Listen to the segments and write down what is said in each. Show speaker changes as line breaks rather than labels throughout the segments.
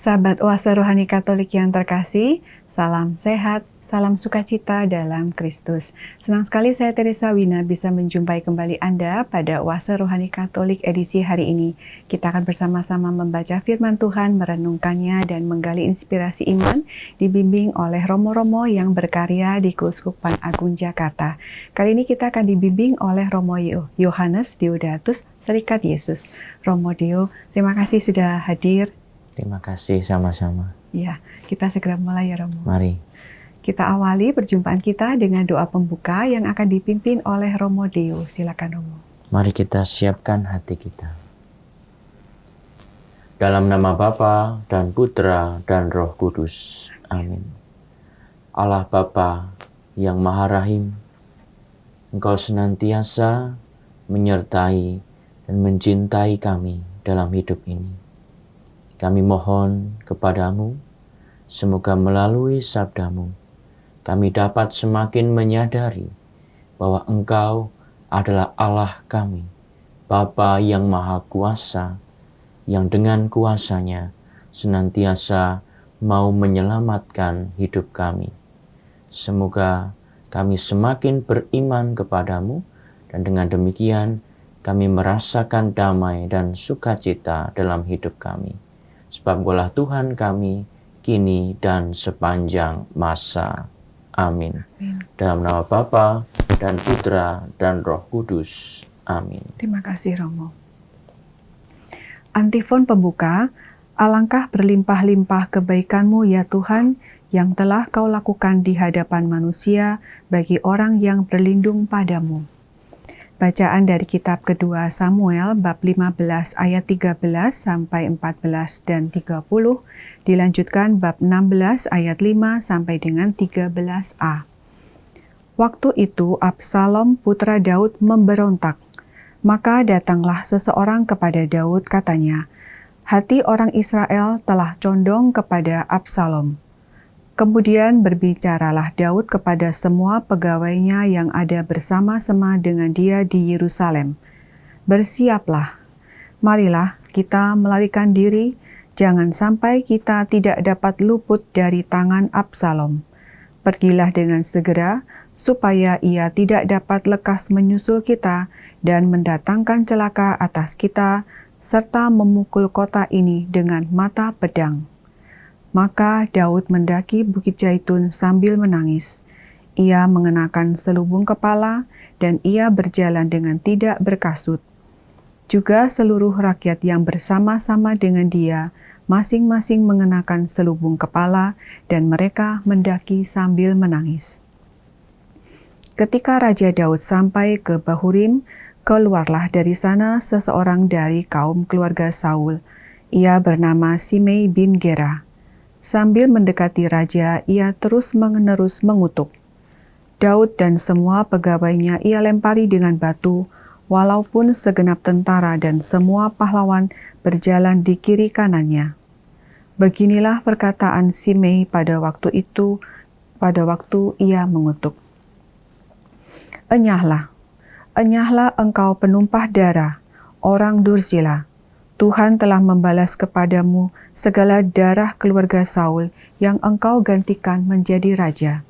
Sahabat Oase Rohani Katolik yang terkasih, salam sehat, salam sukacita dalam Kristus. Senang sekali saya Teresa Wina bisa menjumpai kembali Anda pada Oase Rohani Katolik edisi hari ini. Kita akan bersama-sama membaca firman Tuhan, merenungkannya, dan menggali inspirasi iman, dibimbing oleh Romo-Romo yang berkarya di Keuskupan Agung Jakarta. Kali ini kita akan dibimbing oleh Romo Yohanes Deodatus, Serikat Yesus. Romo Deo, terima kasih sudah hadir.
Terima kasih, sama-sama.
Ya, kita segera mulai ya Romo.
Mari.
Kita awali perjumpaan kita dengan doa pembuka yang akan dipimpin oleh Romo Deo. Silakan Romo.
Mari kita siapkan hati kita. Dalam nama Bapa dan Putra dan Roh Kudus. Amin. Allah Bapa yang Maha Rahim, Engkau senantiasa menyertai dan mencintai kami dalam hidup ini. Kami mohon kepadamu, semoga melalui sabdamu, kami dapat semakin menyadari bahwa Engkau adalah Allah kami, Bapa yang Maha Kuasa, yang dengan kuasanya senantiasa mau menyelamatkan hidup kami. Semoga kami semakin beriman kepadamu, dan dengan demikian kami merasakan damai dan sukacita dalam hidup kami. Sebab Engkaulah Tuhan kami, kini dan sepanjang masa. Amin. Dalam nama Bapa dan Putra dan Roh Kudus. Amin.
Terima kasih Romo. Antifon pembuka, alangkah berlimpah-limpah kebaikan-Mu ya Tuhan, yang telah Kau lakukan di hadapan manusia bagi orang yang berlindung padamu. Bacaan dari kitab kedua Samuel bab 15 ayat 13 sampai 14 dan 30, dilanjutkan bab 16 ayat 5 sampai dengan 13a. Waktu itu Absalom putra Daud memberontak. Maka datanglah seseorang kepada Daud, katanya, "Hati orang Israel telah condong kepada Absalom." Kemudian berbicaralah Daud kepada semua pegawainya yang ada bersama-sama dengan dia di Yerusalem. "Bersiaplah, marilah kita melarikan diri, jangan sampai kita tidak dapat luput dari tangan Absalom. Pergilah dengan segera, supaya ia tidak dapat lekas menyusul kita dan mendatangkan celaka atas kita, serta memukul kota ini dengan mata pedang." Maka Daud mendaki Bukit Zaitun sambil menangis. Ia mengenakan selubung kepala dan ia berjalan dengan tidak berkasut. Juga seluruh rakyat yang bersama-sama dengan dia masing-masing mengenakan selubung kepala dan mereka mendaki sambil menangis. Ketika Raja Daud sampai ke Bahurim, keluarlah dari sana seseorang dari kaum keluarga Saul. Ia bernama Simei bin Gera. Sambil mendekati raja, ia terus-menerus mengutuk. Daud dan semua pegawainya ia lempari dengan batu, walaupun segenap tentara dan semua pahlawan berjalan di kiri kanannya. Beginilah perkataan Simei pada waktu ia mengutuk. Enyahlah engkau penumpah darah, orang Dursila. Tuhan telah membalas kepadamu segala darah keluarga Saul yang engkau gantikan menjadi raja.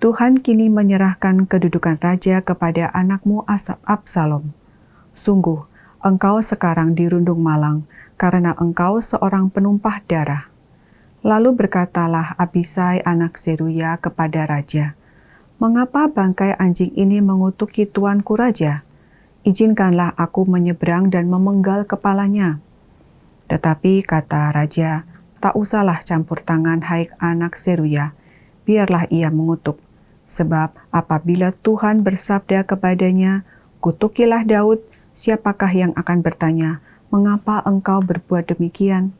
Tuhan kini menyerahkan kedudukan raja kepada anakmu Absalom. Sungguh, engkau sekarang dirundung malang, karena engkau seorang penumpah darah. Lalu berkatalah Abisai anak Seruya kepada raja, "Mengapa bangkai anjing ini mengutuki tuanku raja? Izinkanlah aku menyeberang dan memenggal kepalanya." Tetapi kata raja, "Tak usahlah campur tangan, hai anak Seruya, biarlah ia mengutuk. Sebab apabila Tuhan bersabda kepadanya, kutukilah Daud, siapakah yang akan bertanya, mengapa engkau berbuat demikian?"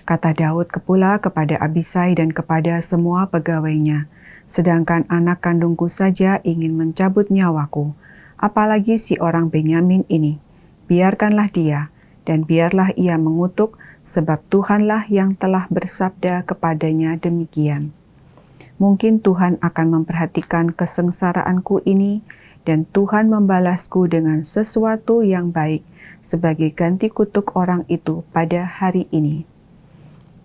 Kata Daud pula kepada Abisai dan kepada semua pegawainya, "Sedangkan anak kandungku saja ingin mencabut nyawaku, apalagi si orang Benyamin ini. Biarkanlah dia, dan biarlah ia mengutuk, sebab Tuhanlah yang telah bersabda kepadanya demikian. Mungkin Tuhan akan memperhatikan kesengsaraanku ini, dan Tuhan membalasku dengan sesuatu yang baik sebagai ganti kutuk orang itu pada hari ini."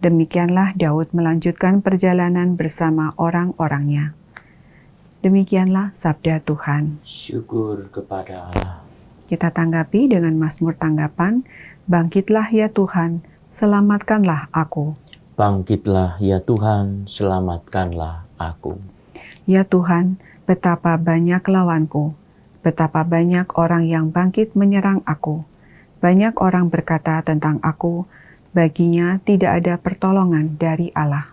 Demikianlah Daud melanjutkan perjalanan bersama orang-orangnya. Demikianlah sabda Tuhan.
Syukur kepada Allah.
Kita tanggapi dengan Mazmur tanggapan, Bangkitlah ya Tuhan, selamatkanlah aku.
Bangkitlah ya Tuhan, selamatkanlah aku.
Ya Tuhan, betapa banyak lawanku, betapa banyak orang yang bangkit menyerang aku. Banyak orang berkata tentang aku, baginya tidak ada pertolongan dari Allah.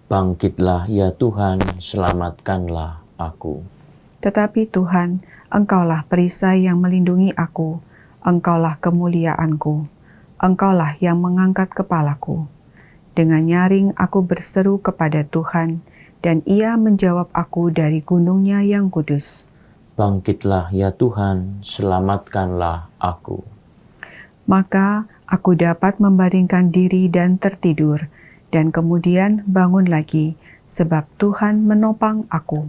Bangkitlah ya Tuhan, selamatkanlah aku.
Tetapi Tuhan, Engkaulah perisai yang melindungi aku, Engkaulah kemuliaanku, Engkaulah yang mengangkat kepalaku. Dengan nyaring aku berseru kepada Tuhan, dan Ia menjawab aku dari gunungnya yang kudus.
Bangkitlah ya Tuhan, selamatkanlah aku.
Maka aku dapat membaringkan diri dan tertidur, dan kemudian bangun lagi, sebab Tuhan menopang aku.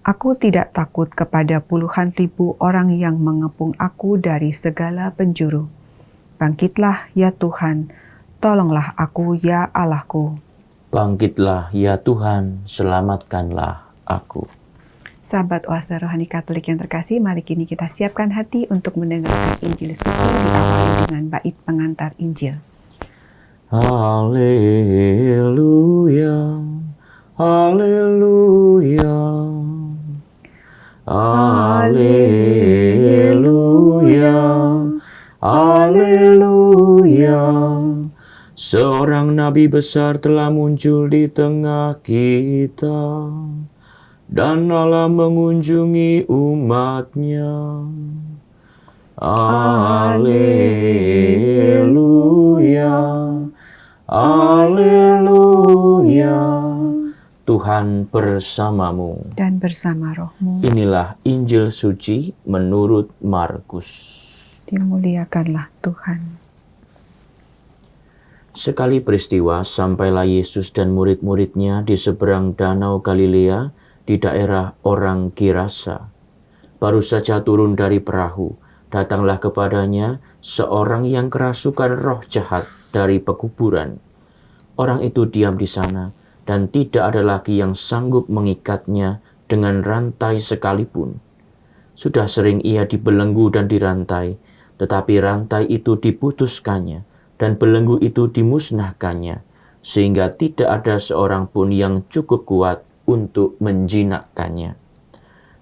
Aku tidak takut kepada puluhan ribu orang yang mengepung aku dari segala penjuru. Bangkitlah ya Tuhan, tolonglah aku ya Allahku.
Bangkitlah ya Tuhan, selamatkanlah aku.
Sahabat Oase Rohani Katolik yang terkasih, mari kini kita siapkan hati untuk mendengarkan Injil suci diawali dengan bait pengantar Injil.
Haleluya, haleluya, haleluya, haleluya. Seorang nabi besar telah muncul di tengah kita, dan Allah mengunjungi umatnya. Haleluya, haleluya. Tuhan bersamamu.
Dan bersama rohmu,
Inilah Injil suci menurut Markus.
dimuliakanlah Tuhan.
Sekali peristiwa, sampailah Yesus dan murid-muridnya di seberang danau Galilea di daerah orang Gerasa. Baru saja turun dari perahu, datanglah kepadanya seorang yang kerasukan roh jahat dari pekuburan. Orang itu diam di sana, dan tidak ada lagi yang sanggup mengikatnya dengan rantai sekalipun. Sudah sering ia dibelenggu dan dirantai, tetapi rantai itu diputuskannya, dan belenggu itu dimusnahkannya, sehingga tidak ada seorang pun yang cukup kuat untuk menjinakkannya.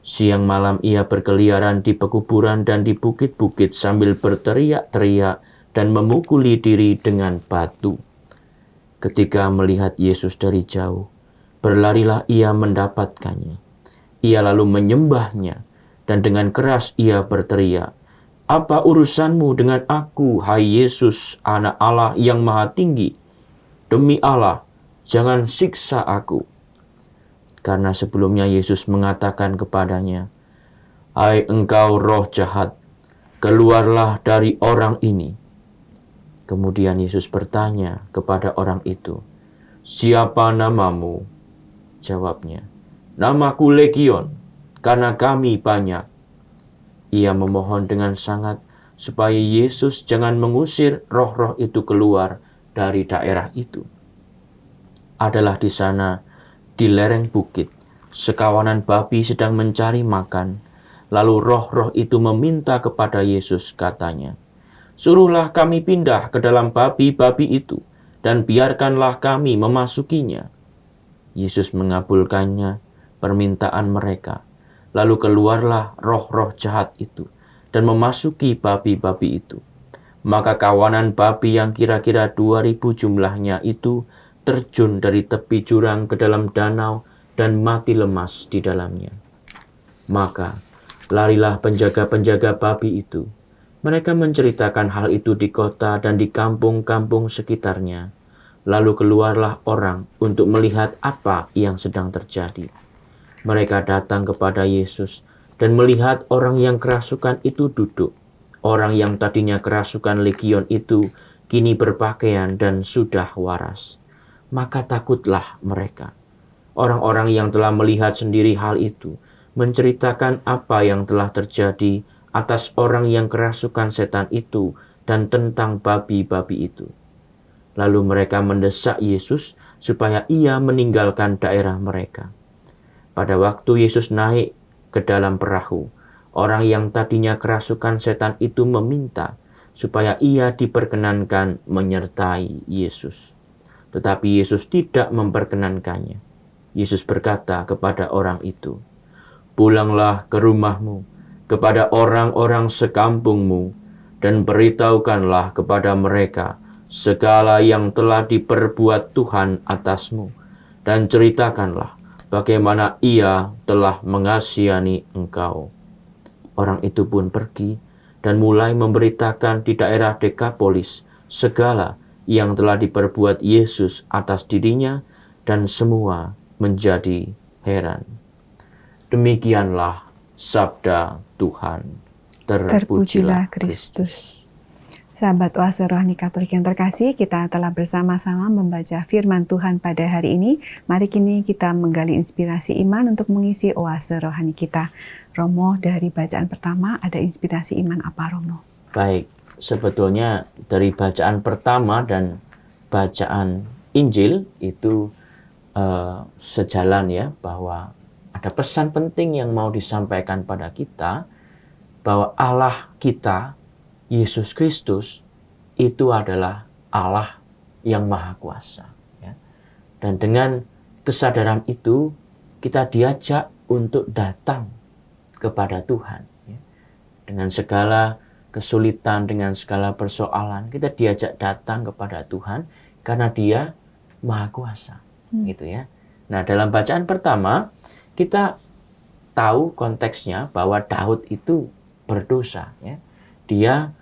Siang malam ia berkeliaran di pekuburan dan di bukit-bukit sambil berteriak-teriak dan memukuli diri dengan batu. Ketika melihat Yesus dari jauh, berlarilah ia mendapatkannya. Ia lalu menyembahnya, dan dengan keras ia berteriak, "Apa urusanmu dengan aku, hai Yesus, Anak Allah yang Maha Tinggi? Demi Allah, jangan siksa aku." Karena sebelumnya Yesus mengatakan kepadanya, "Hai engkau roh jahat, keluarlah dari orang ini." Kemudian Yesus bertanya kepada orang itu, "Siapa namamu?" Jawabnya, "Namaku Legion, karena kami banyak." Ia memohon dengan sangat supaya Yesus jangan mengusir roh-roh itu keluar dari daerah itu. Adalah di sana, di lereng bukit, sekawanan babi sedang mencari makan. Lalu roh-roh itu meminta kepada Yesus, katanya, "Suruhlah kami pindah ke dalam babi-babi itu, dan biarkanlah kami memasukinya." Yesus mengabulkannya permintaan mereka. Lalu keluarlah roh-roh jahat itu, dan memasuki babi-babi itu. Maka kawanan babi yang kira-kira 2.000 jumlahnya itu terjun dari tepi jurang ke dalam danau dan mati lemas di dalamnya. Maka larilah penjaga-penjaga babi itu. Mereka menceritakan hal itu di kota dan di kampung-kampung sekitarnya. Lalu keluarlah orang untuk melihat apa yang sedang terjadi. Mereka datang kepada Yesus dan melihat orang yang kerasukan itu duduk. Orang yang tadinya kerasukan legion itu kini berpakaian dan sudah waras. Maka takutlah mereka. Orang-orang yang telah melihat sendiri hal itu menceritakan apa yang telah terjadi atas orang yang kerasukan setan itu dan tentang babi-babi itu. Lalu mereka mendesak Yesus supaya ia meninggalkan daerah mereka. Pada waktu Yesus naik ke dalam perahu, orang yang tadinya kerasukan setan itu meminta supaya ia diperkenankan menyertai Yesus. Tetapi Yesus tidak memperkenankannya. Yesus berkata kepada orang itu, "Pulanglah ke rumahmu, kepada orang-orang sekampungmu, dan beritahukanlah kepada mereka segala yang telah diperbuat Tuhan atasmu, dan ceritakanlah bagaimana Ia telah mengasihani engkau." Orang itu pun pergi dan mulai memberitakan di daerah Dekapolis segala yang telah diperbuat Yesus atas dirinya, dan semua menjadi heran. Demikianlah sabda Tuhan.
Terpujilah Kristus. Sahabat Oase Rohani Katolik yang terkasih, kita telah bersama-sama membaca firman Tuhan pada hari ini. Mari kini kita menggali inspirasi iman untuk mengisi oase rohani kita. Romo, dari bacaan pertama ada inspirasi iman apa, Romo?
Baik, sebetulnya dari bacaan pertama dan bacaan Injil itu sejalan ya, bahwa ada pesan penting yang mau disampaikan pada kita, bahwa Allah kita, Yesus Kristus, itu adalah Allah yang Maha Kuasa. Ya. Dan dengan kesadaran itu, kita diajak untuk datang kepada Tuhan. Ya. Dengan segala kesulitan, dengan segala persoalan, kita diajak datang kepada Tuhan karena Dia Maha Kuasa. Gitu ya. Nah, dalam bacaan pertama, kita tahu konteksnya bahwa Daud itu berdosa. Ya. Dia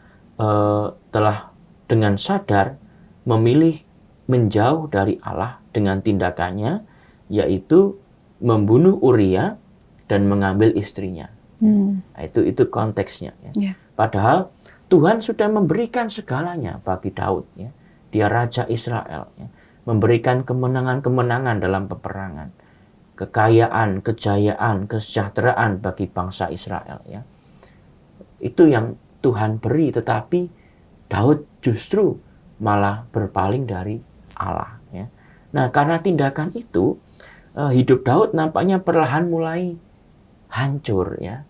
telah dengan sadar memilih menjauh dari Allah dengan tindakannya, yaitu membunuh Uria dan mengambil istrinya. Nah, itu konteksnya. Ya. Yeah. Padahal Tuhan sudah memberikan segalanya bagi Daud. Ya. Dia Raja Israel. Ya. Memberikan kemenangan-kemenangan dalam peperangan, kekayaan, kejayaan, kesejahteraan bagi bangsa Israel. Ya. Itu yang Tuhan beri, tetapi Daud justru malah berpaling dari Allah. Ya. Nah, karena tindakan itu, hidup Daud nampaknya perlahan mulai hancur. Ya.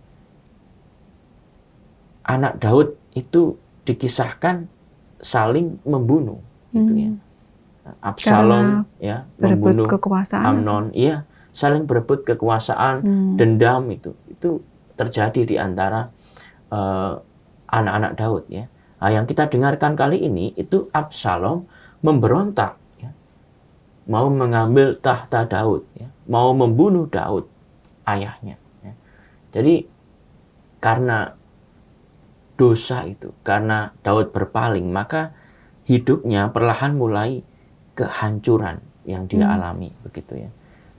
Anak Daud itu dikisahkan saling membunuh. Gitu ya. Absalom ya, membunuh Amnon. Iya, saling berebut kekuasaan, dendam itu terjadi di antara anak-anak Daud ya. Nah, yang kita dengarkan kali ini itu Absalom memberontak ya. Mau mengambil tahta Daud ya, mau membunuh Daud ayahnya ya. Jadi karena dosa itu, karena Daud berpaling, maka hidupnya perlahan mulai kehancuran yang dia alami begitu ya.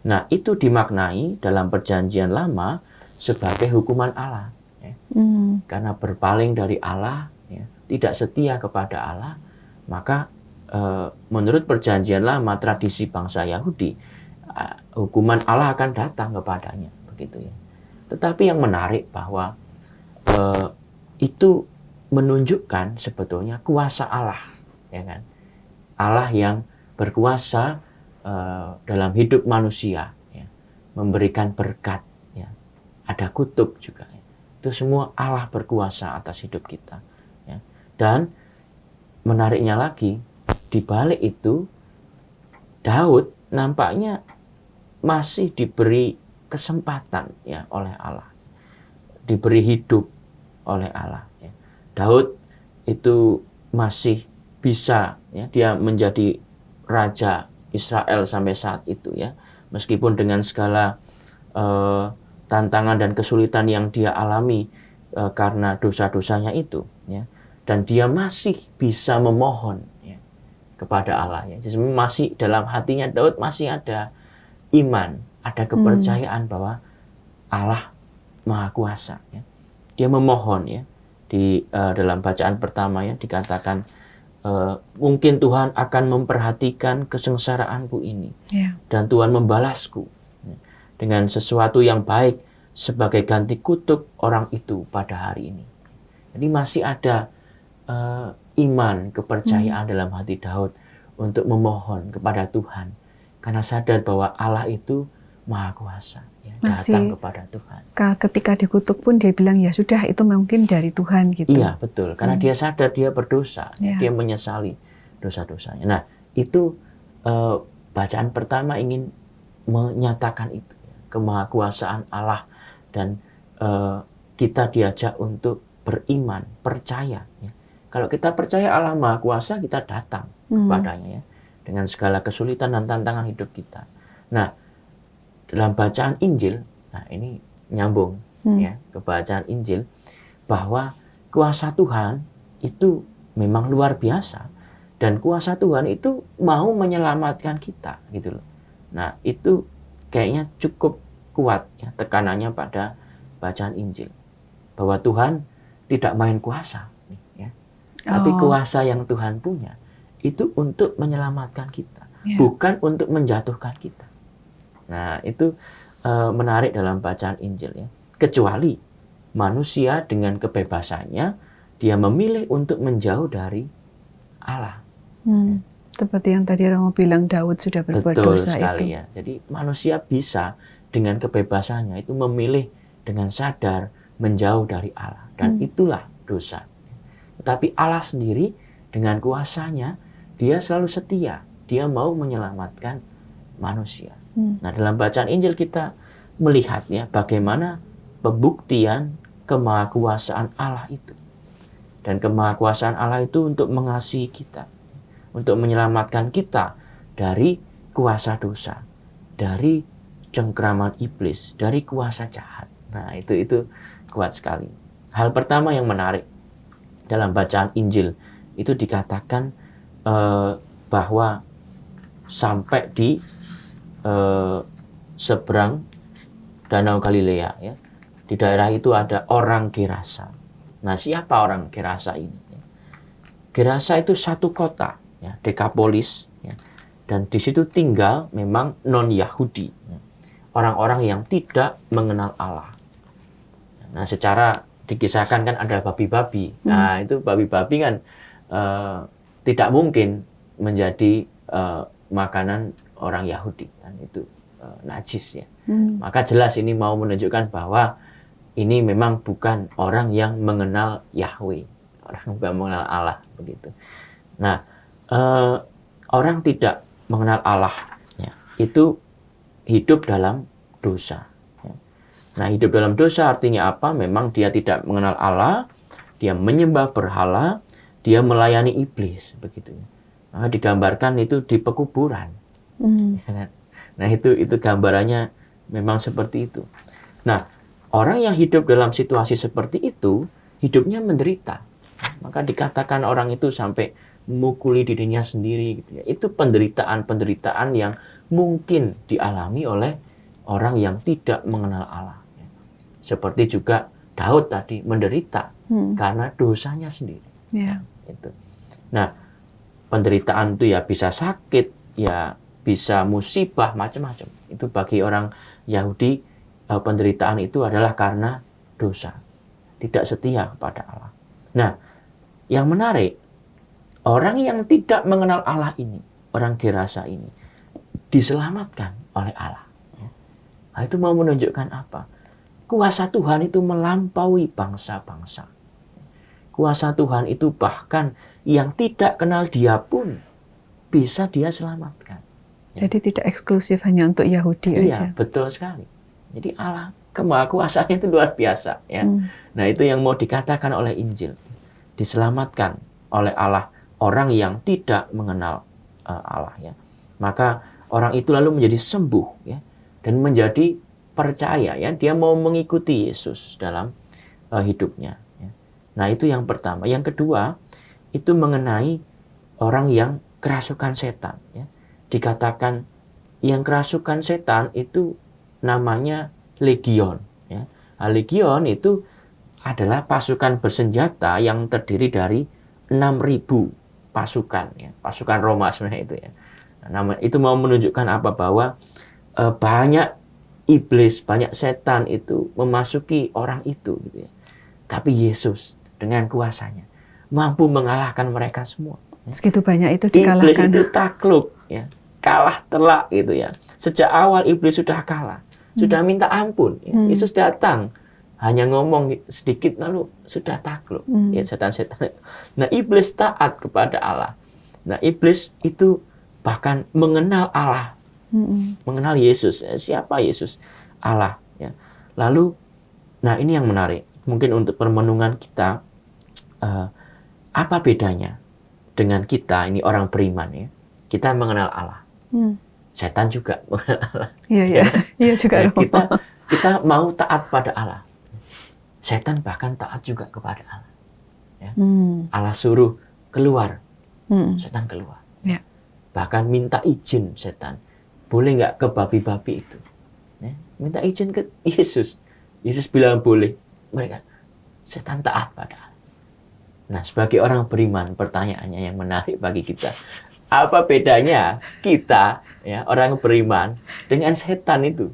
Nah, itu dimaknai dalam Perjanjian Lama sebagai hukuman Allah. Ya. Karena berpaling dari Allah, ya, tidak setia kepada Allah, maka menurut Perjanjian Lama, tradisi bangsa Yahudi, hukuman Allah akan datang kepadanya, begitu ya. Tetapi yang menarik bahwa itu menunjukkan sebetulnya kuasa Allah, ya kan? Allah yang berkuasa dalam hidup manusia, ya, memberikan berkat, ya. Ada kutuk juga. Ya. Itu semua Allah berkuasa atas hidup kita. Ya. Dan menariknya lagi, di balik itu, Daud nampaknya masih diberi kesempatan ya oleh Allah. Diberi hidup oleh Allah. Ya. Daud itu masih bisa, ya, dia menjadi Raja Israel sampai saat itu. Ya. Meskipun dengan segala tantangan dan kesulitan yang dia alami karena dosa-dosanya itu, ya, dan dia masih bisa memohon ya, kepada Allah. Ya. Jadi masih dalam hatinya Daud masih ada iman, ada kepercayaan bahwa Allah Maha Kuasa. Ya. Dia memohon ya di dalam bacaan pertama ya dikatakan mungkin Tuhan akan memperhatikan kesengsaraanku ini dan Tuhan membalasku dengan sesuatu yang baik sebagai ganti kutuk orang itu pada hari ini. Jadi masih ada iman, kepercayaan dalam hati Daud untuk memohon kepada Tuhan karena sadar bahwa Allah itu Maha Kuasa, ya, datang kepada Tuhan.
Ketika dikutuk pun dia bilang ya sudah itu mungkin dari Tuhan gitu.
Iya betul, karena dia sadar dia berdosa, dia menyesali dosa-dosanya. Nah itu bacaan pertama ingin menyatakan itu, kemahakuasaan Allah, dan kita diajak untuk beriman, percaya. Ya. Kalau kita percaya Allah Maha Kuasa, kita datang kepadanya ya, dengan segala kesulitan dan tantangan hidup kita. Nah, dalam bacaan Injil, nah ini nyambung ya ke bacaan Injil, bahwa kuasa Tuhan itu memang luar biasa dan kuasa Tuhan itu mau menyelamatkan kita gitu loh. Nah, itu kayaknya cukup kuat ya tekanannya pada bacaan Injil, bahwa Tuhan tidak main kuasa ya. Tapi kuasa yang Tuhan punya itu untuk menyelamatkan kita, bukan untuk menjatuhkan kita. Nah, itu menarik dalam bacaan Injil ya. Kecuali manusia dengan kebebasannya, dia memilih untuk menjauh dari Allah.
Seperti yang tadi Romo bilang, Daud sudah berbuat dosa. Betul
sekali ya. Jadi manusia bisa dengan kebebasannya itu memilih dengan sadar menjauh dari Allah. Dan itulah dosa. Tetapi Allah sendiri dengan kuasanya, dia selalu setia. Dia mau menyelamatkan manusia. Nah, dalam bacaan Injil kita melihat ya bagaimana pembuktian kemahakuasaan Allah itu. Dan kemahakuasaan Allah itu untuk mengasihi kita, untuk menyelamatkan kita dari kuasa dosa, dari cengkraman iblis, dari kuasa jahat. Nah, itu kuat sekali. Hal pertama yang menarik dalam bacaan Injil itu dikatakan bahwa sampai di seberang Danau Galilea ya. Di daerah itu ada orang Gerasa. Nah, siapa orang Gerasa ini? Gerasa itu satu kota ya, Dekapolis ya. Dan di situ tinggal memang non-Yahudi. Ya. Orang-orang yang tidak mengenal Allah. Nah, secara dikisahkan kan ada babi-babi. Nah, itu babi-babi kan tidak mungkin menjadi makanan orang Yahudi kan, itu najis ya. Maka jelas ini mau menunjukkan bahwa ini memang bukan orang yang mengenal Yahweh, orang yang mengenal Allah begitu. Nah, orang tidak mengenal Allah ya, itu hidup dalam dosa. Ya. Nah, hidup dalam dosa artinya apa? Memang dia tidak mengenal Allah, dia menyembah berhala, dia melayani iblis begitu. Maka digambarkan itu di pekuburan. Nah, itu gambarannya memang seperti itu. Nah, orang yang hidup dalam situasi seperti itu, hidupnya menderita. Maka dikatakan orang itu sampai memukuli dirinya sendiri gitu ya. Itu penderitaan yang mungkin dialami oleh orang yang tidak mengenal Allah. Seperti juga Daud tadi menderita karena dosanya sendiri.
Yeah.
Itu. Nah, penderitaan itu ya bisa sakit, ya bisa musibah, macam-macam. Itu bagi orang Yahudi, penderitaan itu adalah karena dosa, tidak setia kepada Allah. Nah, yang menarik, orang yang tidak mengenal Allah ini, orang Gerasa ini, diselamatkan oleh Allah. Nah, itu mau menunjukkan apa? Kuasa Tuhan itu melampaui bangsa-bangsa. Kuasa Tuhan itu bahkan yang tidak kenal Dia pun bisa Dia selamatkan.
Jadi tidak eksklusif hanya untuk Yahudi aja.
Iya, betul sekali. Jadi Allah kemahakuasaannya itu luar biasa ya. Nah, itu yang mau dikatakan oleh Injil. Diselamatkan oleh Allah orang yang tidak mengenal Allah ya. Maka orang itu lalu menjadi sembuh ya, dan menjadi percaya ya, dia mau mengikuti Yesus dalam hidupnya ya. Nah, itu yang pertama. Yang kedua, itu mengenai orang yang kerasukan setan ya. Dikatakan yang kerasukan setan itu namanya legion ya. Legion itu adalah pasukan bersenjata yang terdiri dari 6.000 pasukan ya. Pasukan Roma sebenarnya itu ya. Nah, itu mau menunjukkan apa? Bahwa banyak iblis, banyak setan itu memasuki orang itu gitu ya. Tapi Yesus dengan kuasanya mampu mengalahkan mereka semua.
Segitu banyak itu
Iblis
dikalahkan.
itu takluk, ya, kalah telak gitu ya. Sejak awal iblis sudah kalah, sudah minta ampun. Ya. Yesus datang, hanya ngomong sedikit lalu sudah takluk. Ya, setan-setan. Nah, iblis taat kepada Allah. Nah, iblis itu bahkan mengenal Allah, mengenal Yesus. Siapa Yesus? Allah. Ya. Lalu, nah ini yang menarik. Mungkin untuk permenungan kita, apa bedanya dengan kita ini orang beriman ya? Kita mengenal Allah. Setan juga mengenal Allah.
Iya juga.
Nah, kita mau taat pada Allah. Setan bahkan taat juga kepada Allah. Ya. Allah suruh keluar, setan keluar.
Ya.
Bahkan minta izin setan. Boleh nggak ke babi-babi itu? Ya. Minta izin ke Yesus. Yesus bilang boleh. Mereka setan taat pada Allah. Nah, sebagai orang beriman, pertanyaannya yang menarik bagi kita, apa bedanya kita, ya, orang beriman, dengan setan itu?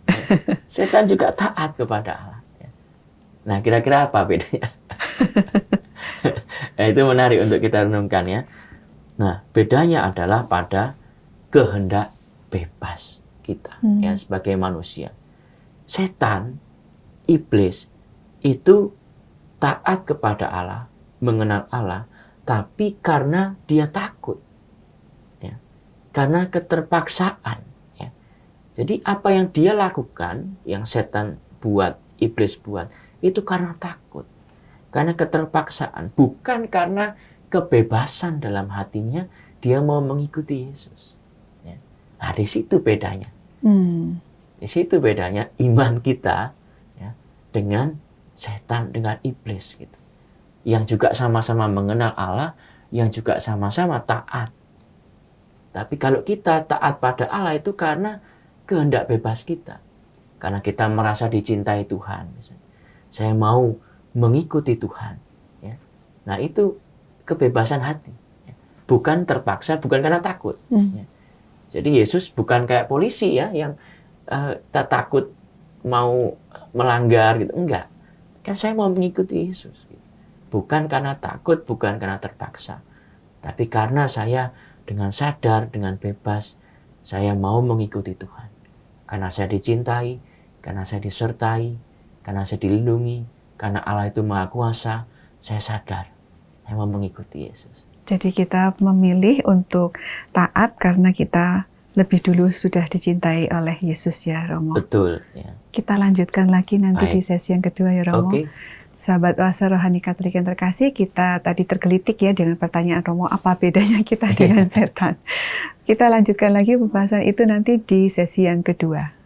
Ya, setan juga taat kepada Allah. Ya. Nah, kira-kira apa bedanya? Nah, itu menarik untuk kita renungkan ya. Nah, bedanya adalah pada kehendak bebas kita, ya, sebagai manusia. Setan, iblis, itu taat kepada Allah, mengenal Allah, tapi karena dia takut, ya, karena keterpaksaan. Ya. Jadi apa yang dia lakukan, yang setan buat, iblis buat, itu karena takut, karena keterpaksaan, bukan karena kebebasan dalam hatinya dia mau mengikuti Yesus. Ya. Nah, di situ bedanya. Di situ bedanya iman kita, ya, dengan setan, dengan iblis gitu. Yang juga sama-sama mengenal Allah, yang juga sama-sama taat. Tapi kalau kita taat pada Allah itu karena kehendak bebas kita. Karena kita merasa dicintai Tuhan. Misalnya. Saya mau mengikuti Tuhan. Ya. Nah, itu kebebasan hati. Ya. Bukan terpaksa, bukan karena takut. Ya. Jadi Yesus bukan kayak polisi ya, yang takut mau melanggar gitu. Enggak. Kan saya mau mengikuti Yesus. Gitu. Bukan karena takut, bukan karena terpaksa. Tapi karena saya dengan sadar, dengan bebas, saya mau mengikuti Tuhan. Karena saya dicintai, karena saya disertai, karena saya dilindungi, karena Allah itu Maha Kuasa, saya sadar, saya mau mengikuti Yesus.
Jadi kita memilih untuk taat karena kita lebih dulu sudah dicintai oleh Yesus ya, Romo.
Betul. Ya.
Kita lanjutkan lagi nanti di sesi yang kedua ya, Romo.
Oke.
Sahabat Oase Rohani Katolik yang terkasih, kita tadi tergelitik ya dengan pertanyaan Romo, apa bedanya kita dengan setan? Kita lanjutkan lagi pembahasan itu nanti di sesi yang kedua.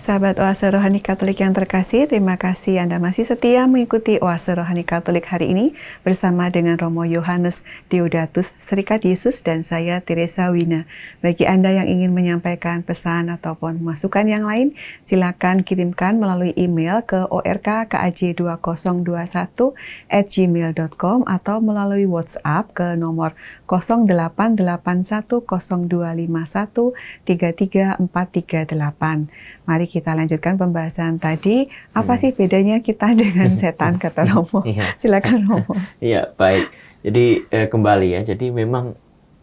Sahabat Oase Rohani Katolik yang terkasih, terima kasih Anda masih setia mengikuti Oase Rohani Katolik hari ini bersama dengan Romo Yohanes Deodatus, Serikat Yesus, dan saya Teresa Wina. Bagi Anda yang ingin menyampaikan pesan ataupun masukan yang lain, silakan kirimkan melalui email ke orkkaj2021@gmail.com atau melalui WhatsApp ke nomor 08810251334438. Mari kita lanjutkan pembahasan tadi. Apa sih bedanya kita dengan setan, kata Romo? Silakan Romo.
Iya, baik. Jadi kembali ya. Jadi memang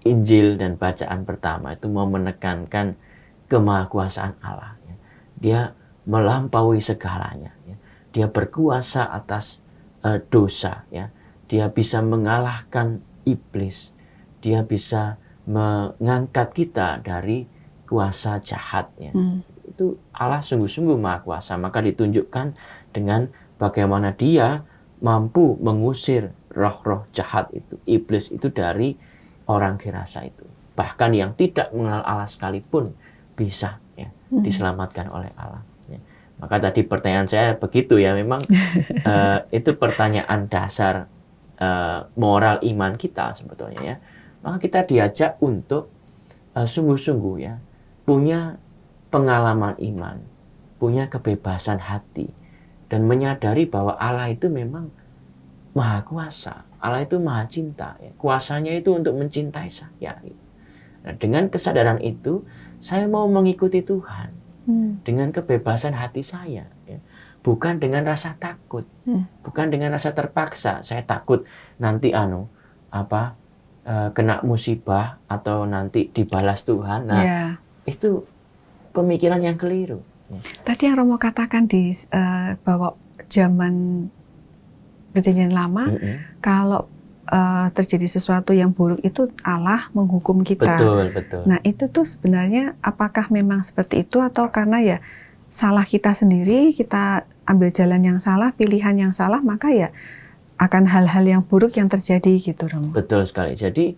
Injil dan bacaan pertama itu mau menekankan kemahakuasaan Allah. Ya. Dia melampaui segalanya. Ya. Dia berkuasa atas dosa. Ya. Dia bisa mengalahkan iblis. Dia bisa mengangkat kita dari kuasa jahat. Ya. Itu Allah sungguh-sungguh Maha Kuasa. Maka ditunjukkan dengan bagaimana Dia mampu mengusir roh-roh jahat itu, iblis itu dari orang Gerasa itu. Bahkan yang tidak mengenal Allah sekalipun bisa ya, diselamatkan oleh Allah. Ya. Maka tadi pertanyaan saya begitu ya, memang itu pertanyaan dasar moral iman kita sebetulnya ya. Maka kita diajak untuk sungguh-sungguh ya, punya pengalaman iman, punya kebebasan hati, dan menyadari bahwa Allah itu memang Maha Kuasa. Allah itu Maha Cinta. Ya. Kuasanya itu untuk mencintai saya. Nah, dengan kesadaran itu, saya mau mengikuti Tuhan dengan kebebasan hati saya, ya. Bukan dengan rasa takut, bukan dengan rasa terpaksa. Saya takut nanti kena musibah atau nanti dibalas Tuhan. Nah, itu pemikiran yang keliru.
Tadi yang Romo katakan bahwa zaman Perjanjian Lama, kalau terjadi sesuatu yang buruk itu Allah menghukum kita.
Betul.
Nah, itu tuh sebenarnya apakah memang seperti itu atau karena ya salah kita sendiri, kita ambil jalan yang salah, pilihan yang salah, maka ya akan hal-hal yang buruk yang terjadi gitu, Romo.
Betul sekali. Jadi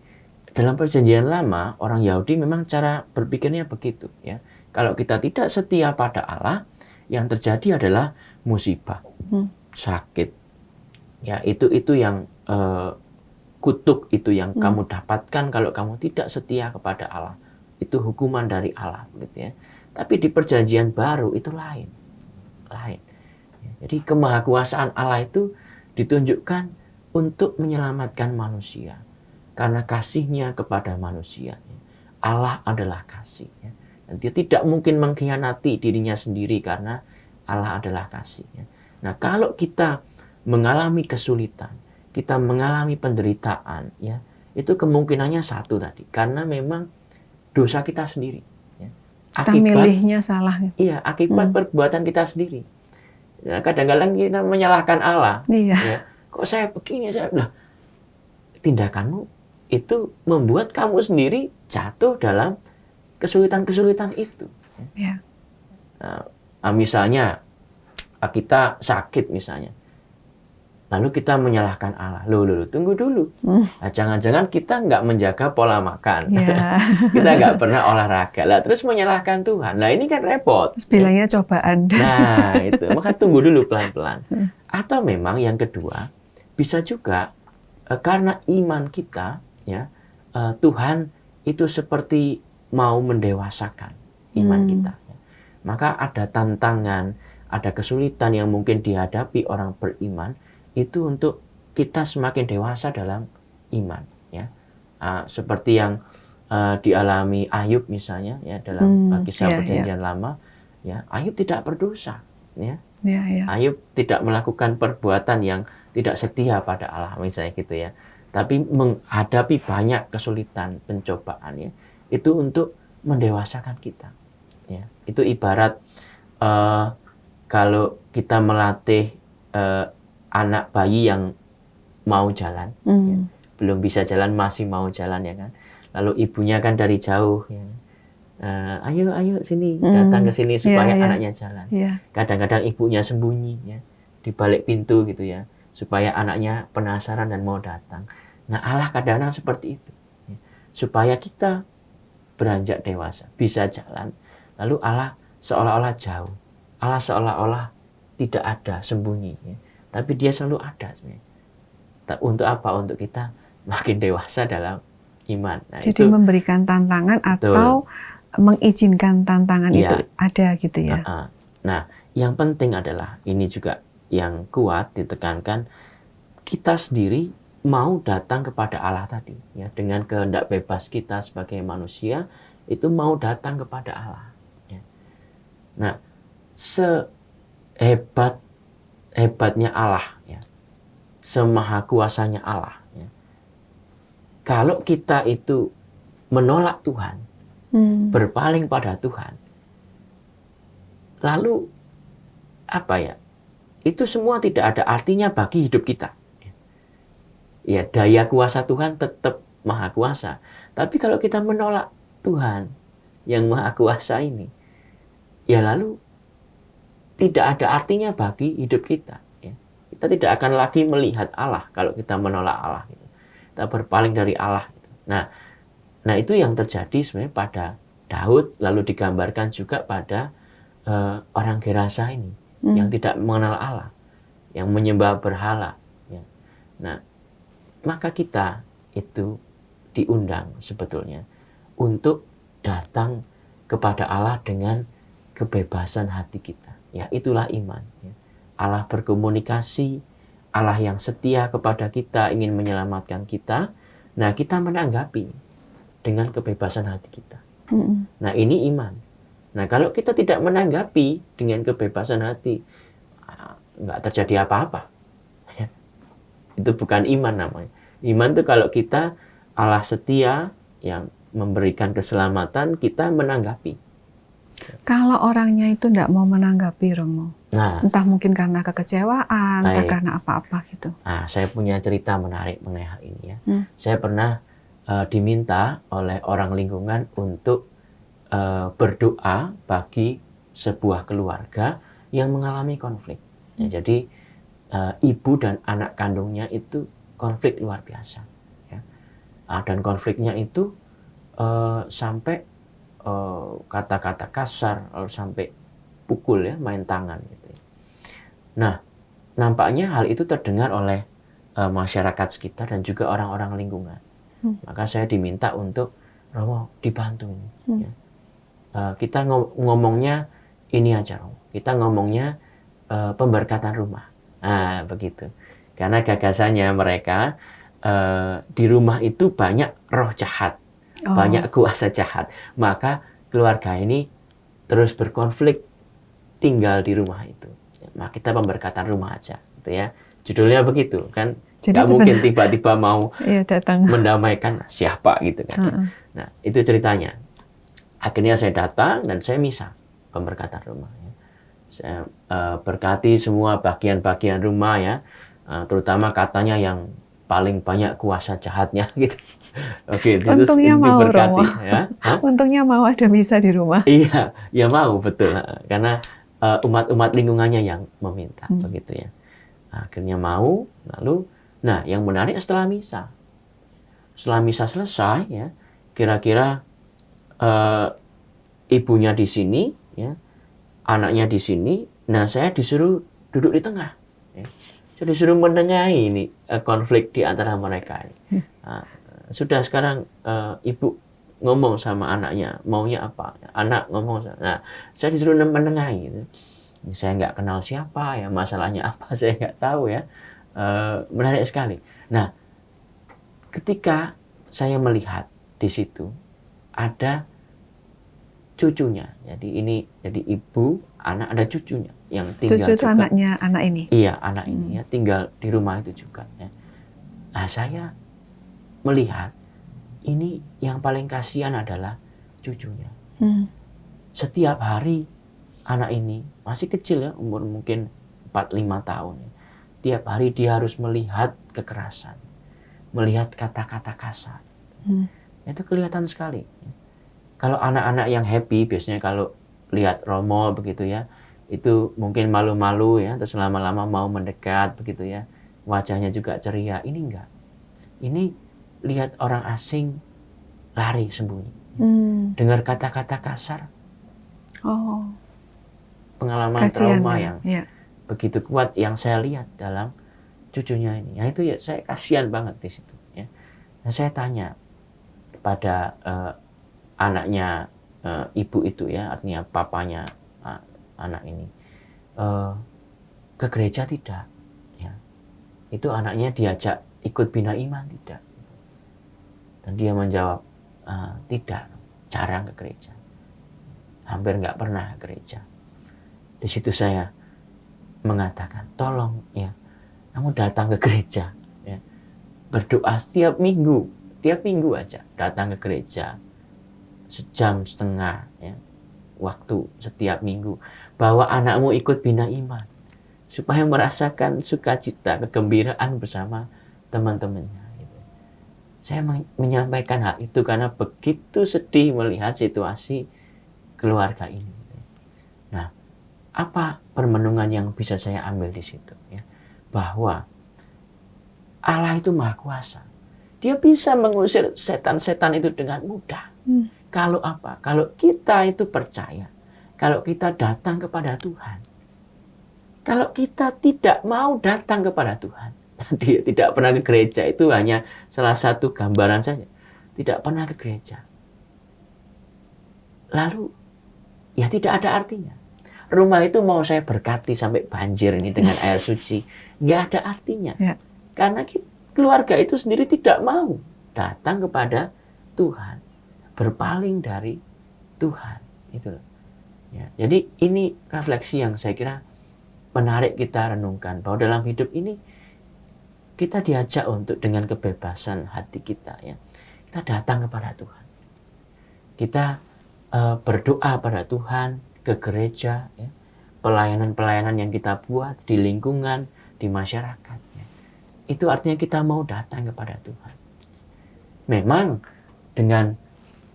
dalam Perjanjian Lama, orang Yahudi memang cara berpikirnya begitu, ya. Kalau kita tidak setia pada Allah, yang terjadi adalah musibah, sakit. Ya, itu yang kutuk itu yang kamu dapatkan kalau kamu tidak setia kepada Allah. Itu hukuman dari Allah, gitu ya. Tapi di Perjanjian Baru itu lain. Jadi kemahakuasaan Allah itu ditunjukkan untuk menyelamatkan manusia. Karena kasih-Nya kepada manusia. Allah adalah kasih. Dan Dia tidak mungkin mengkhianati dirinya sendiri karena Allah adalah kasih. Nah, kalau kita mengalami kesulitan, kita mengalami penderitaan, ya, itu kemungkinannya satu tadi. Karena memang dosa kita sendiri.
Kita milihnya salah.
Iya, akibat perbuatan kita sendiri. Ya, kadang-kadang kita menyalahkan Allah. Ya, kok saya begini, tindakanmu itu membuat kamu sendiri jatuh dalam kesulitan-kesulitan itu.
Ya.
Nah, misalnya kita sakit misalnya, lalu kita menyalahkan Allah. Loh, tunggu dulu. Nah, jangan-jangan kita nggak menjaga pola makan.
Ya.
Kita nggak pernah olahraga. Lah, terus menyalahkan Tuhan. Nah, ini kan repot.
Terus bilangnya cobaan.
Nah, itu. Maka tunggu dulu pelan-pelan. Atau memang yang kedua, bisa juga karena iman kita, ya, Tuhan itu seperti mau mendewasakan iman kita. Maka ada tantangan, ada kesulitan yang mungkin dihadapi orang beriman, itu untuk kita semakin dewasa dalam iman, ya. Seperti yang dialami Ayub misalnya, ya, dalam kisah Perjanjian Lama, ya, Ayub tidak berdosa, ya. Ayub tidak melakukan perbuatan yang tidak setia pada Allah misalnya gitu, ya. Tapi menghadapi banyak kesulitan, pencobaan, ya, itu untuk mendewasakan kita, ya. Itu ibarat kalau kita melatih anak bayi yang mau jalan, ya, belum bisa jalan, masih mau jalan, ya kan. Lalu ibunya kan dari jauh, ya, ayo sini, datang ke sini supaya anaknya jalan. Kadang-kadang ibunya sembunyi, ya, di balik pintu gitu, ya, supaya anaknya penasaran dan mau datang. Nah, Allah kadang-kadang seperti itu, ya, supaya kita beranjak dewasa, bisa jalan. Lalu Allah seolah-olah jauh, Allah seolah-olah tidak ada, sembunyi, ya. Tapi Dia selalu ada sebenarnya. Untuk apa? Untuk kita makin dewasa dalam iman. Nah,
jadi itu memberikan tantangan atau mengizinkan tantangan itu ada gitu, ya.
Nah, yang penting adalah ini juga yang kuat ditekankan, kita sendiri mau datang kepada Allah tadi, ya, dengan kehendak bebas kita sebagai manusia itu mau datang kepada Allah, ya. Nah, sehebatnya Allah, ya, semaha kuasanya Allah, ya, kalau kita itu menolak Tuhan, berpaling pada Tuhan, lalu itu semua tidak ada artinya bagi hidup kita. Ya, daya kuasa Tuhan tetap maha kuasa. Tapi kalau kita menolak Tuhan yang maha kuasa ini, ya lalu tidak ada artinya bagi hidup kita, ya. Kita tidak akan lagi melihat Allah kalau kita menolak Allah, gitu. Kita berpaling dari Allah, gitu. Nah, itu yang terjadi sebenarnya pada Daud, lalu digambarkan juga pada orang Gerasa ini, yang tidak mengenal Allah, yang menyembah berhala, ya. Nah, maka kita itu diundang sebetulnya untuk datang kepada Allah dengan kebebasan hati kita. Ya, itulah iman, ya. Allah berkomunikasi, Allah yang setia kepada kita, ingin menyelamatkan kita. Nah, kita menanggapi dengan kebebasan hati kita. Nah, ini iman. Nah, kalau kita tidak menanggapi dengan kebebasan hati, nggak terjadi apa-apa. Itu bukan iman namanya. Iman itu kalau kita Allah setia yang memberikan keselamatan, kita menanggapi.
Kalau orangnya itu tidak mau menanggapi, Romo,
Nah,
entah mungkin karena kekecewaan, entah
baik.
karena apa-apa gitu.
Nah, saya punya cerita menarik mengenai hal ini ya. Saya pernah diminta oleh orang lingkungan untuk berdoa bagi sebuah keluarga yang mengalami konflik. Ya, jadi ibu dan anak kandungnya itu konflik luar biasa. Ya. Dan konfliknya itu sampai kata-kata kasar, lalu sampai pukul ya, main tangan gitu. Nah, nampaknya hal itu terdengar oleh masyarakat sekitar dan juga orang-orang lingkungan. Maka saya diminta untuk Romo dibantu ini. Ya. Kita ngomongnya ini aja, Romo. Kita ngomongnya pemberkatan rumah. Nah, begitu. Karena gagasannya mereka di rumah itu banyak roh jahat. Banyak kuasa jahat, maka keluarga ini terus berkonflik tinggal di rumah itu. Nah, kita pemberkatan rumah aja, gitu ya. Judulnya begitu kan, nggak mungkin tiba-tiba mau
datang
mendamaikan siapa gitu kan. Nah, itu ceritanya. Akhirnya saya datang dan saya misa pemberkatan rumah. Ya. Saya berkati semua bagian-bagian rumah ya, terutama katanya yang paling banyak kuasa jahatnya gitu. Oke,
untungnya mau
diberkati,
Romo.
ya.
Untungnya mau ada misa di rumah.
Iya, ya mau betul. Karena umat-umat lingkungannya yang meminta begitu ya. Akhirnya mau, lalu nah yang menarik setelah misa. Setelah misa selesai ya, kira-kira ibunya di sini ya, anaknya di sini. Nah, saya disuruh duduk di tengah. Ya. Saya disuruh menengahi ini konflik di antara mereka. Nah, sudah sekarang ibu ngomong sama anaknya maunya apa, anak ngomong. Nah, saya disuruh menengahi. Gitu. Saya nggak kenal siapa ya, masalahnya apa saya nggak tahu ya. Menarik sekali. Nah, ketika saya melihat di situ ada cucunya. Jadi ibu, anak, ada cucunya yang tinggal
Cucu itu
juga.
anaknya anak ini.
Iya, anak ini ya tinggal di rumah itu juga. Ya. Nah, saya melihat ini yang paling kasihan adalah cucunya. Setiap hari anak ini masih kecil ya, umur mungkin 4-5 tahun. Ya. Tiap hari dia harus melihat kekerasan, melihat kata-kata kasar. Itu kelihatan sekali. Kalau anak-anak yang happy, biasanya kalau lihat Romo begitu ya, itu mungkin malu-malu ya, terus lama-lama mau mendekat begitu ya, wajahnya juga ceria. Ini enggak. Ini lihat orang asing lari sembunyi, dengar kata-kata kasar. Pengalaman trauma yang begitu kuat yang saya lihat dalam cucunya ini. Nah, itu ya saya kasihan banget di situ. Ya. Nah, saya tanya pada anaknya ibu itu ya, artinya papanya anak ini, ke gereja tidak? Ya. Itu anaknya diajak ikut bina iman tidak? Dan dia menjawab, tidak, jarang ke gereja. Hampir nggak pernah ke gereja. Di situ saya mengatakan, tolong ya, kamu datang ke gereja. Ya. Berdoa setiap minggu aja datang ke gereja. Sejam setengah ya, waktu setiap minggu. Bawa anakmu ikut bina iman. Supaya merasakan sukacita, kegembiraan bersama teman-temannya. Gitu. Saya menyampaikan hal itu karena begitu sedih melihat situasi keluarga ini. Nah, apa permenungan yang bisa saya ambil di situ? Ya? Bahwa Allah itu Maha Kuasa. Dia bisa mengusir setan-setan itu dengan mudah. Kalau apa? Kalau kita itu percaya, kalau kita datang kepada Tuhan. Kalau kita tidak mau datang kepada Tuhan, dia tidak pernah ke gereja, itu hanya salah satu gambaran saja. Tidak pernah ke gereja. Lalu, ya tidak ada artinya. Rumah itu mau saya berkati sampai banjir ini dengan air suci, nggak ada artinya. Ya. Karena keluarga itu sendiri tidak mau datang kepada Tuhan. berpaling dari Tuhan. Itu loh. Ya, jadi ini refleksi yang saya kira menarik kita renungkan, bahwa dalam hidup ini kita diajak untuk dengan kebebasan hati kita, ya, kita datang kepada Tuhan. Kita berdoa pada Tuhan, ke gereja, ya, pelayanan-pelayanan yang kita buat di lingkungan, di masyarakat, ya. Itu artinya kita mau datang kepada Tuhan. Memang dengan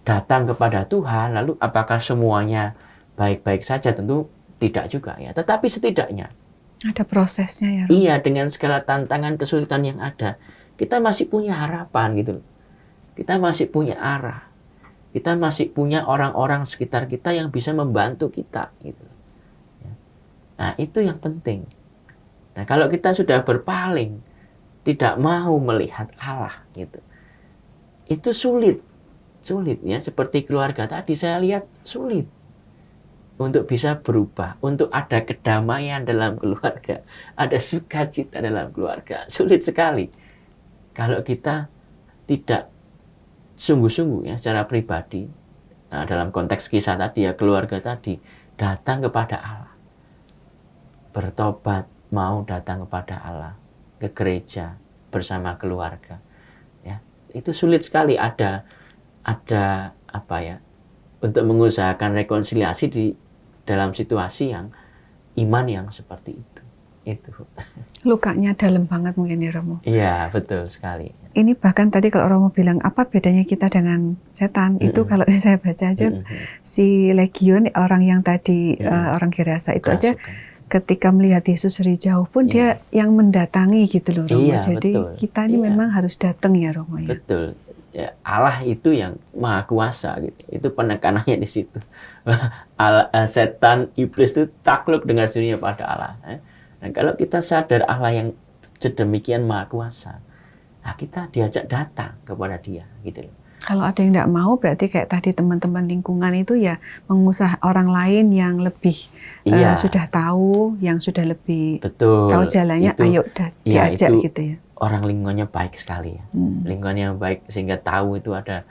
datang kepada Tuhan, lalu apakah semuanya baik-baik saja? Tentu tidak juga, ya. Tetapi setidaknya
ada prosesnya ya, Romo.
iya, dengan segala tantangan, kesulitan yang ada, kita masih punya harapan gitu. Kita masih punya arah. Kita masih punya orang-orang sekitar kita yang bisa membantu kita gitu. Nah, itu yang penting. Nah, kalau kita sudah berpaling, tidak mau melihat Allah gitu, itu sulit ya. Seperti keluarga tadi saya lihat sulit untuk bisa berubah, untuk ada kedamaian dalam keluarga, ada sukacita dalam keluarga. Sulit sekali kalau kita tidak sungguh-sungguh ya secara pribadi, nah, dalam konteks kisah tadi ya, keluarga tadi datang kepada Allah, bertobat, mau datang kepada Allah, ke gereja bersama keluarga. Ya, itu sulit sekali ada apa ya, untuk mengusahakan rekonsiliasi di dalam situasi yang iman yang seperti itu.
Lukanya dalam banget mungkin ya, Romo.
Iya, betul sekali.
Ini bahkan tadi kalau Romo bilang apa bedanya kita dengan setan, itu kalau saya baca aja si Legion, orang yang tadi orang Gerasa itu aja ketika melihat Yesus dari jauh pun dia yang mendatangi gitu loh, Romo. Jadi betul. Kita ini memang harus datang ya, Romo ya. Betul.
Ya, Allah itu yang maha kuasa gitu. Itu penekanannya di situ. Setan, iblis itu takluk dengan sendirinya pada Allah. Nah, kalau kita sadar Allah yang sedemikian maha kuasa, nah kita diajak datang kepada Dia gitu loh.
Kalau ada yang tidak mau, berarti kayak tadi teman-teman lingkungan itu ya mengusah orang lain yang lebih sudah tahu, yang sudah lebih tahu jalannya, itu, ayo diajak
itu,
gitu ya.
Orang lingkungannya baik sekali ya. Lingkungannya baik sehingga tahu itu ada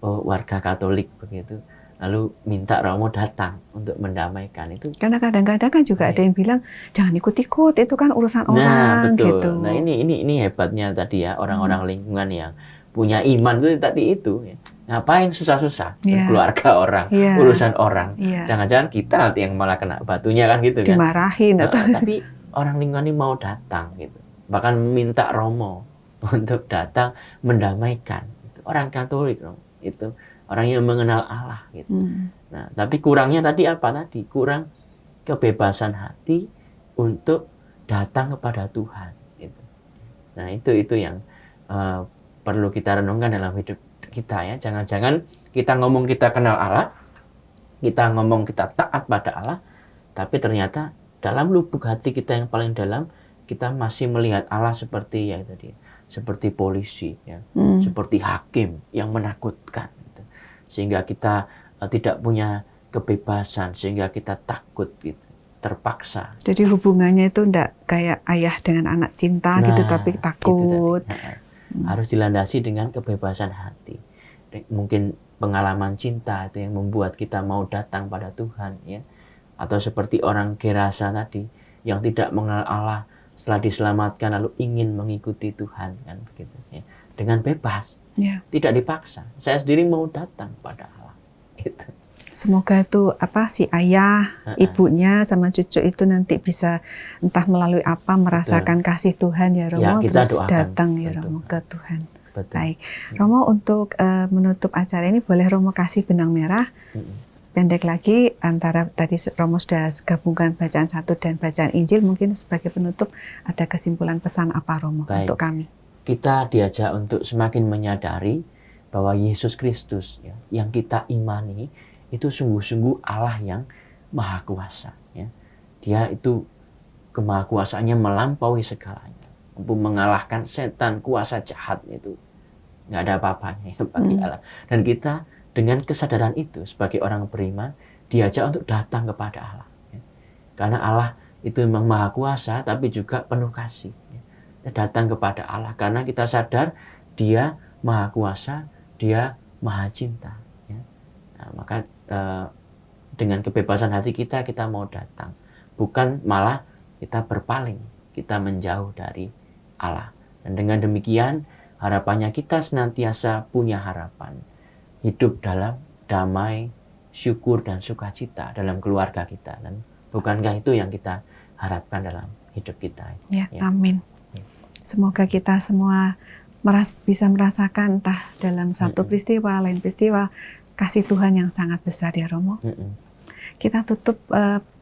warga Katolik begitu. Lalu minta Romo datang untuk mendamaikan itu.
Karena kadang-kadang kan juga ada yang bilang jangan ikut-ikut, itu kan urusan orang
betul.
gitu.
Nah, ini hebatnya tadi ya, orang-orang lingkungan yang punya iman itu tadi itu ya. Ngapain susah-susah keluarga orang, urusan orang. Jangan-jangan kita nanti yang malah kena batunya kan gitu kan.
Dimarahin atau
tapi orang lingkungan ini mau datang gitu. Bahkan minta Romo untuk datang mendamaikan. Orang Katolik, Romo. Itu orang yang mengenal Allah gitu. Nah, tapi kurangnya tadi apa tadi? Kurang kebebasan hati untuk datang kepada Tuhan gitu. Nah, itu yang perlu kita renungkan dalam hidup kita ya. Jangan-jangan kita ngomong kita kenal Allah, kita ngomong kita taat pada Allah, tapi ternyata dalam lubuk hati kita yang paling dalam kita masih melihat Allah seperti ya tadi, seperti polisi ya, seperti hakim yang menakutkan gitu. Sehingga kita tidak punya kebebasan, sehingga kita takut gitu, terpaksa.
Jadi hubungannya itu enggak kayak ayah dengan anak cinta gitu, tapi takut.
Harus dilandasi dengan kebebasan hati. Mungkin pengalaman cinta itu yang membuat kita mau datang pada Tuhan ya. Atau seperti orang Gerasa tadi yang tidak mengenal Allah, setelah diselamatkan lalu ingin mengikuti Tuhan kan begitu ya. Dengan bebas. Tidak dipaksa. Saya sendiri mau datang pada Allah. Itu.
Semoga itu si ayah, ibunya sama cucu itu nanti bisa entah melalui apa merasakan kasih Tuhan ya, Romo, terus doakan, datang ya Romo ke Tuhan. Baik. Romo, untuk menutup acara ini boleh Romo kasih benang merah pendek lagi antara tadi Romo sudah gabungkan bacaan 1 dan bacaan Injil, mungkin sebagai penutup ada kesimpulan pesan apa Romo untuk kami?
Kita diajak untuk semakin menyadari bahwa Yesus Kristus ya, yang kita imani itu sungguh-sungguh Allah yang maha kuasa ya. Dia itu kemahakuasaannya melampaui segalanya, mampu mengalahkan setan, kuasa jahat itu nggak ada apa-apanya bagi Allah. Dan kita dengan kesadaran itu sebagai orang beriman diajak untuk datang kepada Allah ya. Karena Allah itu memang maha kuasa tapi juga penuh kasih ya. Kita datang kepada Allah karena kita sadar Dia maha kuasa, Dia maha cinta ya. Nah, maka dengan kebebasan hati kita mau datang. Bukan malah kita berpaling, kita menjauh dari Allah. Dan dengan demikian harapannya kita senantiasa punya harapan. Hidup dalam damai, syukur dan sukacita dalam keluarga kita. Dan bukankah itu yang kita harapkan dalam hidup kita?
Ya, amin. Semoga kita semua bisa merasakan entah dalam satu peristiwa, lain peristiwa, kasih Tuhan yang sangat besar ya Romo. Kita tutup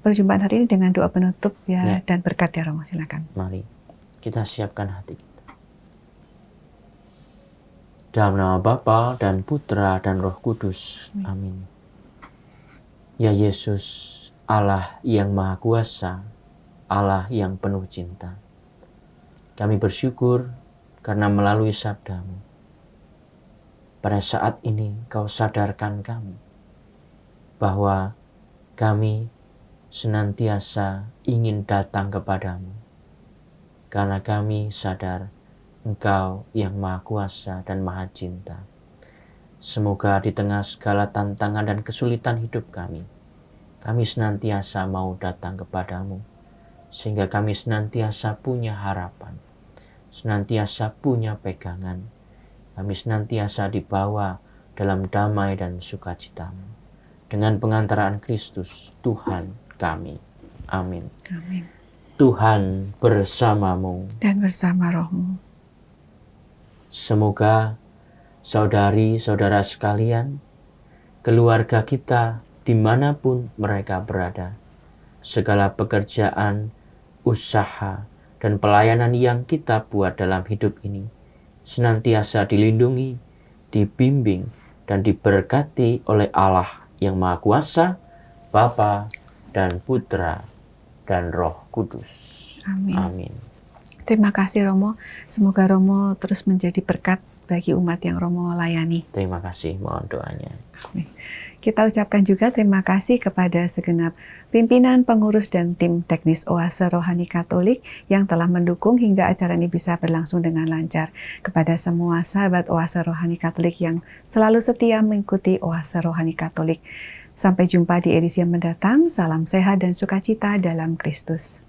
perjumpaan hari ini dengan doa penutup ya, dan berkat ya Romo, silakan.
Mari kita siapkan hati kita. Dalam nama Bapa dan Putra dan Roh Kudus. Amin. Ya Yesus, Allah yang Maha Kuasa, Allah yang penuh cinta. Kami bersyukur karena melalui sabda-Mu, pada saat ini Kau sadarkan kami bahwa kami senantiasa ingin datang kepadamu, karena kami sadar Engkau yang Maha Kuasa dan Maha Cinta. Semoga di tengah segala tantangan dan kesulitan hidup kami senantiasa mau datang kepadamu, sehingga kami senantiasa punya harapan, senantiasa punya pegangan. Kami senantiasa dibawa dalam damai dan sukacita-Mu. Dengan pengantaraan Kristus, Tuhan kami. Amin.
Amin.
Tuhan bersamamu.
Dan bersama rohmu.
Semoga saudari-saudara sekalian, keluarga kita dimanapun mereka berada, segala pekerjaan, usaha, dan pelayanan yang kita buat dalam hidup ini senantiasa dilindungi, dibimbing, dan diberkati oleh Allah yang Maha Kuasa, Bapa dan Putra dan Roh Kudus.
Amin.
Amin.
Terima kasih Romo. Semoga Romo terus menjadi berkat bagi umat yang Romo layani.
Terima kasih, mohon doanya.
Amin. Kita ucapkan juga terima kasih kepada segenap pimpinan, pengurus, dan tim teknis Oase Rohani Katolik yang telah mendukung hingga acara ini bisa berlangsung dengan lancar. Kepada semua sahabat Oase Rohani Katolik yang selalu setia mengikuti Oase Rohani Katolik. Sampai jumpa di edisi yang mendatang. Salam sehat dan sukacita dalam Kristus.